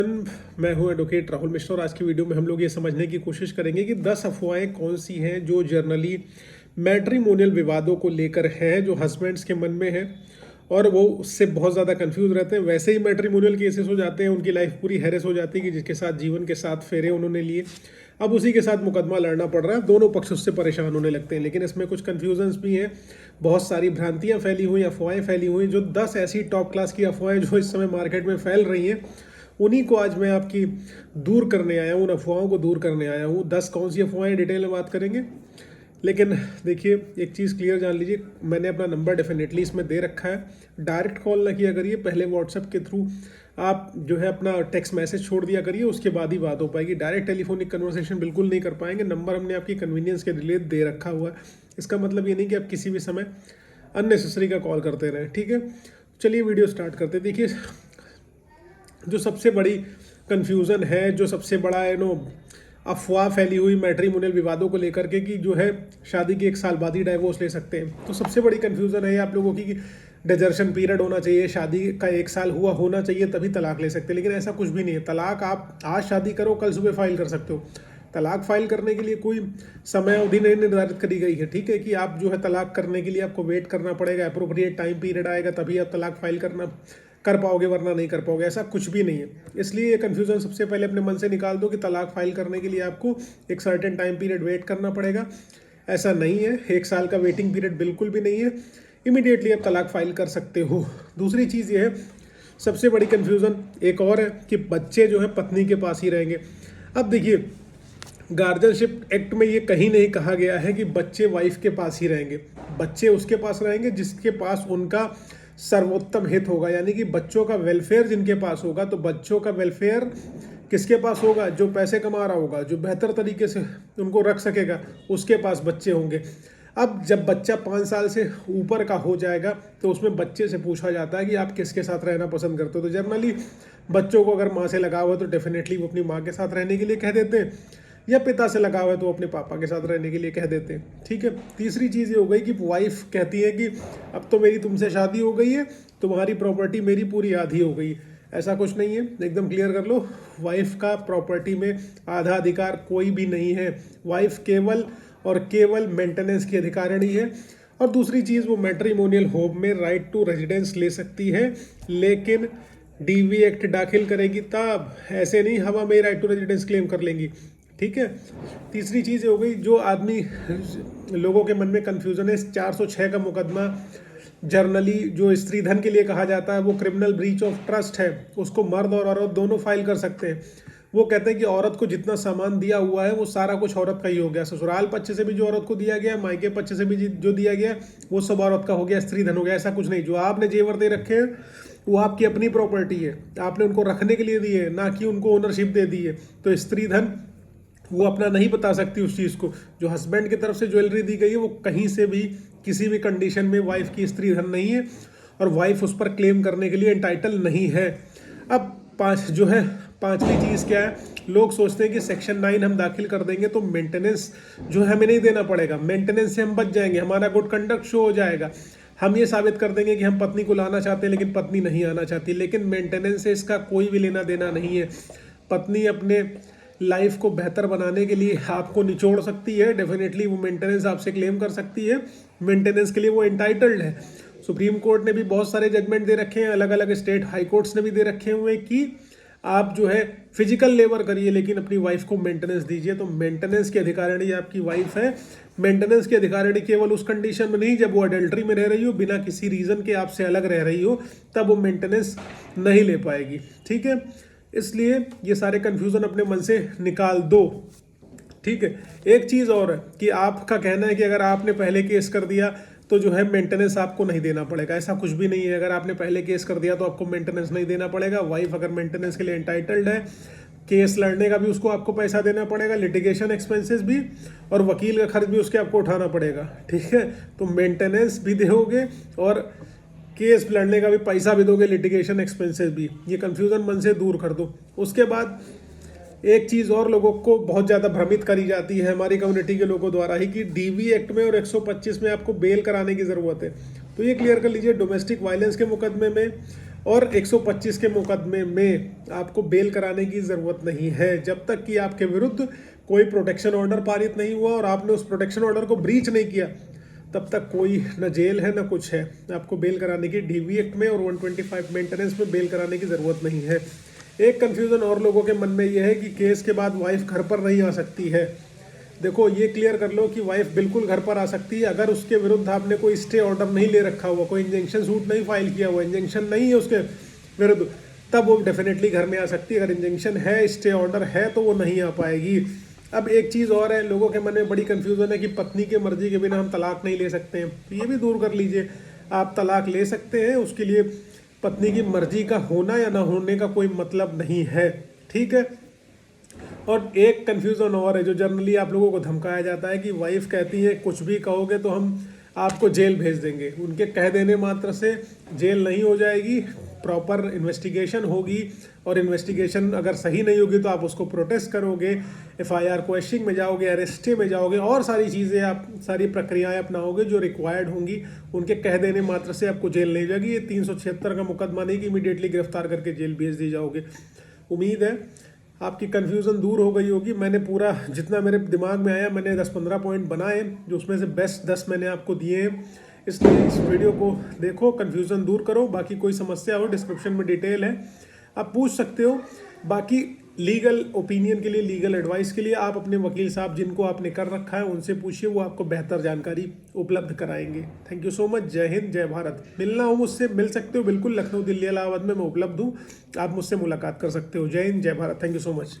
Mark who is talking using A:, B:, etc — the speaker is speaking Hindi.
A: मैं हूं एडवोकेट राहुल मिश्रा और आज की वीडियो में हम लोग ये समझने की कोशिश करेंगे कि 10 अफवाहें कौन सी हैं जो जर्नली मैट्रिमोनियल विवादों को लेकर हैं, जो हस्बैंड्स के मन में है और वो उससे बहुत ज़्यादा कंफ्यूज रहते हैं। वैसे ही मैट्रिमोनियल केसेस हो जाते हैं, उनकी लाइफ पूरी हैरेस हो जाती है कि जिसके साथ जीवन के 7 फेरे उन्होंने लिए, अब उसी के साथ मुकदमा लड़ना पड़ रहा है। दोनों पक्ष उससे परेशान होने लगते हैं। लेकिन इसमें कुछ कन्फ्यूजन्स भी हैं, बहुत सारी भ्रांतियाँ फैली हुई, अफवाहें फैली हुई। जो 10 ऐसी टॉप क्लास की अफवाहें जो इस समय मार्केट में फैल रही हैं, उन्हीं को आज मैं आपकी दूर करने आया हूँ, उन अफवाहों को दूर करने आया हूँ। 10 कौन सी अफवाहें डिटेल में बात करेंगे। लेकिन देखिए, एक चीज़ क्लियर जान लीजिए, मैंने अपना नंबर डेफिनेटली इसमें दे रखा है। डायरेक्ट कॉल ना किया करिए, पहले व्हाट्सएप के थ्रू आप जो है अपना टेक्स्ट मैसेज छोड़ दिया करिए, उसके बाद ही बात हो पाएगी। डायरेक्ट टेलीफोनिक कन्वर्सेशन बिल्कुल नहीं कर पाएंगे। नंबर हमने आपकी कन्वीनियंस के लिए दे रखा हुआ है। इसका मतलब ये नहीं कि आप किसी भी समय अननेसेसरी का कॉल करते रहें, ठीक है। चलिए वीडियो स्टार्ट करते। देखिए, जो सबसे बड़ी कन्फ्यूज़न है, जो सबसे बड़ा अफवाह फैली हुई मैट्रिमोनियल विवादों को लेकर के कि जो है शादी के 1 साल बाद ही डाइवोर्स ले सकते हैं, तो सबसे बड़ी कन्फ्यूज़न है आप लोगों की कि डिजर्शन पीरियड होना चाहिए, शादी का 1 साल हुआ होना चाहिए तभी तलाक ले सकते हैं। लेकिन ऐसा कुछ भी नहीं है। तलाक आप आज शादी करो, कल सुबह फाइल कर सकते हो। तलाक फाइल करने के लिए कोई समय अवधि नहीं निर्धारित करी गई है, ठीक है, कि आप जो है तलाक करने के लिए आपको वेट करना पड़ेगा, अप्रोप्रिएट टाइम पीरियड आएगा तभी आप तलाक फाइल कर पाओगे, वरना नहीं कर पाओगे। ऐसा कुछ भी नहीं है। इसलिए ये कन्फ्यूज़न सबसे पहले अपने मन से निकाल दो कि तलाक फाइल करने के लिए आपको एक सर्टेन टाइम पीरियड वेट करना पड़ेगा। ऐसा नहीं है। 1 साल का वेटिंग पीरियड बिल्कुल भी नहीं है। इमीडिएटली आप तलाक फाइल कर सकते हो। दूसरी चीज़ ये है, सबसे बड़ी कन्फ्यूज़न एक और है कि बच्चे जो है पत्नी के पास ही रहेंगे। अब देखिए, गार्जियनशिप एक्ट में ये कहीं नहीं कहा गया है कि बच्चे वाइफ के पास ही रहेंगे। बच्चे उसके पास रहेंगे जिसके पास उनका सर्वोत्तम हित होगा, यानी कि बच्चों का वेलफेयर जिनके पास होगा। तो बच्चों का वेलफेयर किसके पास होगा? जो पैसे कमा रहा होगा, जो बेहतर तरीके से उनको रख सकेगा, उसके पास बच्चे होंगे। अब जब बच्चा 5 साल से ऊपर का हो जाएगा तो उसमें बच्चे से पूछा जाता है कि आप किसके साथ रहना पसंद करते हो। तो जनरली बच्चों को अगर माँ से लगाव है तो डेफिनेटली वो अपनी माँ के साथ रहने के लिए कह देते हैं, या पिता से लगाव है तो अपने पापा के साथ रहने के लिए कह देते हैं, ठीक है। तीसरी चीज़ ये हो गई कि वाइफ कहती है कि अब तो मेरी तुमसे शादी हो गई है, तुम्हारी प्रॉपर्टी मेरी पूरी आधी हो गई। ऐसा कुछ नहीं है, एकदम क्लियर कर लो। वाइफ का प्रॉपर्टी में आधा अधिकार कोई भी नहीं है। वाइफ केवल और केवल मेंटेनेंस की अधिकारिणी है। और दूसरी चीज़, वो मैट्रिमोनियल होम में राइट टू रेजिडेंस ले सकती है, लेकिन डीवी एक्ट दाखिल करेगी तब। ऐसे नहीं हवा में राइट टू रेजिडेंस क्लेम कर लेंगी, ठीक है। तीसरी चीज़ हो गई, जो आदमी लोगों के मन में कन्फ्यूज़न है, 406 का मुकदमा जर्नली जो स्त्री धन के लिए कहा जाता है, वो क्रिमिनल ब्रीच ऑफ ट्रस्ट है। उसको मर्द और औरत दोनों फाइल कर सकते हैं। वो कहते हैं कि औरत को जितना सामान दिया हुआ है वो सारा कुछ औरत का ही हो गया। ससुराल पक्ष से भी जो औरत को दिया गया, मायके पक्ष से भी जो दिया गया, वो सब औरत का हो गया, स्त्री धन हो गया। ऐसा कुछ नहीं। जो आपने जेवर दे रखे हैं वो आपकी अपनी प्रॉपर्टी है, आपने उनको रखने के लिए दी है, ना कि उनको ओनरशिप दे दी है। तो स्त्री धन वो अपना नहीं बता सकती उस चीज़ को। जो हस्बैंड की तरफ से ज्वेलरी दी गई है वो कहीं से भी किसी भी कंडीशन में वाइफ की स्त्री धन नहीं है और वाइफ उस पर क्लेम करने के लिए एंटाइटल नहीं है। अब पांचवी चीज़ क्या है, लोग सोचते हैं कि सेक्शन 9 हम दाखिल कर देंगे तो मेंटेनेंस जो है हमें नहीं देना पड़ेगा, मेंटेनेंस से हम बच जाएंगे, हमारा गुड कंडक्ट शो हो जाएगा। हम ये साबित कर देंगे कि हम पत्नी को लाना चाहते हैं लेकिन पत्नी नहीं आना चाहती। लेकिन मेंटेनेंस से इसका कोई भी लेना देना नहीं है। पत्नी अपने लाइफ को बेहतर बनाने के लिए आपको निचोड़ सकती है, डेफिनेटली वो मेंटेनेंस आपसे क्लेम कर सकती है। मेंटेनेंस के लिए वो एंटाइटल्ड है। सुप्रीम कोर्ट ने भी बहुत सारे जजमेंट दे रखे हैं, अलग अलग स्टेट हाई कोर्ट्स ने भी दे रखे हुए हैं कि आप जो है फिजिकल लेबर करिए लेकिन अपनी वाइफ को मेंटेनेंस दीजिए। तो मेंटेनेंस की अधिकारिणी आपकी वाइफ है। मेंटेनेंस की अधिकारिणी केवल उस कंडीशन में नहीं जब वो अडल्ट्री में रह रही हो, बिना किसी रीजन के आपसे अलग रह रही हो, तब वो मेंटेनेंस नहीं ले पाएगी, ठीक है। इसलिए ये सारे कन्फ्यूज़न अपने मन से निकाल दो, ठीक है। एक चीज़ और है कि आपका कहना है कि अगर आपने पहले केस कर दिया तो जो है मेंटेनेंस आपको नहीं देना पड़ेगा। ऐसा कुछ भी नहीं है। अगर आपने पहले केस कर दिया तो आपको मेंटेनेंस नहीं देना पड़ेगा। वाइफ अगर मेंटेनेंस के लिए एंटाइटल्ड है, केस लड़ने का भी उसको आपको पैसा देना पड़ेगा, लिटिगेशन एक्सपेंसेस भी, और वकील का खर्च भी उसके आपको उठाना पड़ेगा, ठीक है। तो मेंटेनेंस भी दोगे और केस लड़ने का भी पैसा भी दोगे, लिटिगेशन एक्सपेंसेस भी। ये कन्फ्यूज़न मन से दूर कर दो। उसके बाद एक चीज़ और लोगों को बहुत ज़्यादा भ्रमित करी जाती है हमारी कम्युनिटी के लोगों द्वारा ही कि डीवी एक्ट में और 125 में आपको बेल कराने की ज़रूरत है। तो ये क्लियर कर लीजिए, डोमेस्टिक वायलेंस के मुकदमे में और 125 के मुकदमे में आपको बेल कराने की ज़रूरत नहीं है जब तक कि आपके विरुद्ध कोई प्रोटेक्शन ऑर्डर पारित नहीं हुआ और आपने उस प्रोटेक्शन ऑर्डर को ब्रीच नहीं किया, तब तक कोई न जेल है न कुछ है। आपको बेल कराने की डीवी एक्ट में और 125 मेंटेनेंस में बेल कराने की ज़रूरत नहीं है। एक कन्फ्यूज़न और लोगों के मन में यह है कि केस के बाद वाइफ घर पर नहीं आ सकती है। देखो, ये क्लियर कर लो कि वाइफ बिल्कुल घर पर आ सकती है अगर उसके विरुद्ध आपने कोई स्टे ऑर्डर नहीं ले रखा हुआ, कोई इंजंक्शन सूट नहीं फाइल किया हुआ, इंजंक्शन नहीं है उसके विरुद्ध, तब वो डेफिनेटली घर में आ सकती है। अगर इंजंक्शन है, स्टे ऑर्डर है, तो वो नहीं आ पाएगी। अब एक चीज़ और है, लोगों के मन में बड़ी कन्फ्यूज़न है कि पत्नी के मर्जी के बिना हम तलाक नहीं ले सकते हैं। तो ये भी दूर कर लीजिए, आप तलाक ले सकते हैं, उसके लिए पत्नी की मर्जी का होना या ना होने का कोई मतलब नहीं है, ठीक है। और एक कन्फ्यूज़न और है जो जनरली आप लोगों को धमकाया जाता है कि वाइफ कहती है कुछ भी कहोगे तो हम आपको जेल भेज देंगे। उनके कह देने मात्र से जेल नहीं हो जाएगी, प्रॉपर इन्वेस्टिगेशन होगी, और इन्वेस्टिगेशन अगर सही नहीं होगी तो आप उसको प्रोटेस्ट करोगे, एफआईआर क्वेश्चनिंग में जाओगे, अरेस्टे में जाओगे, और सारी चीज़ें आप सारी प्रक्रियाएं अपनाओगे जो रिक्वायर्ड होंगी। उनके कह देने मात्र से आपको जेल नहीं जाएगी। ये 376 का मुकदमा नहीं कि इमीडिएटली गिरफ्तार करके जेल भेज दी जाओगे। उम्मीद है आपकी कन्फ्यूज़न दूर हो गई होगी। मैंने पूरा जितना मेरे दिमाग में आया मैंने 10-15 पॉइंट बनाए, जो उसमें से बेस्ट 10 मैंने आपको दिए हैं। इसलिए इस वीडियो को देखो, कन्फ्यूज़न दूर करो। बाकी कोई समस्या हो, डिस्क्रिप्शन में डिटेल है, आप पूछ सकते हो। बाकी लीगल ओपिनियन के लिए, लीगल एडवाइस के लिए आप अपने वकील साहब जिनको आपने कर रखा है उनसे पूछिए, वो आपको बेहतर जानकारी उपलब्ध कराएंगे। Thank you so much. जय हिंद, जय भारत। मिलना हो मुझसे मिल सकते हो, बिल्कुल लखनऊ, दिल्ली, इलाहाबाद में मैं उपलब्ध हूँ, आप मुझसे मुलाकात कर सकते हो। जय हिंद, जय Bharat. Thank you so much.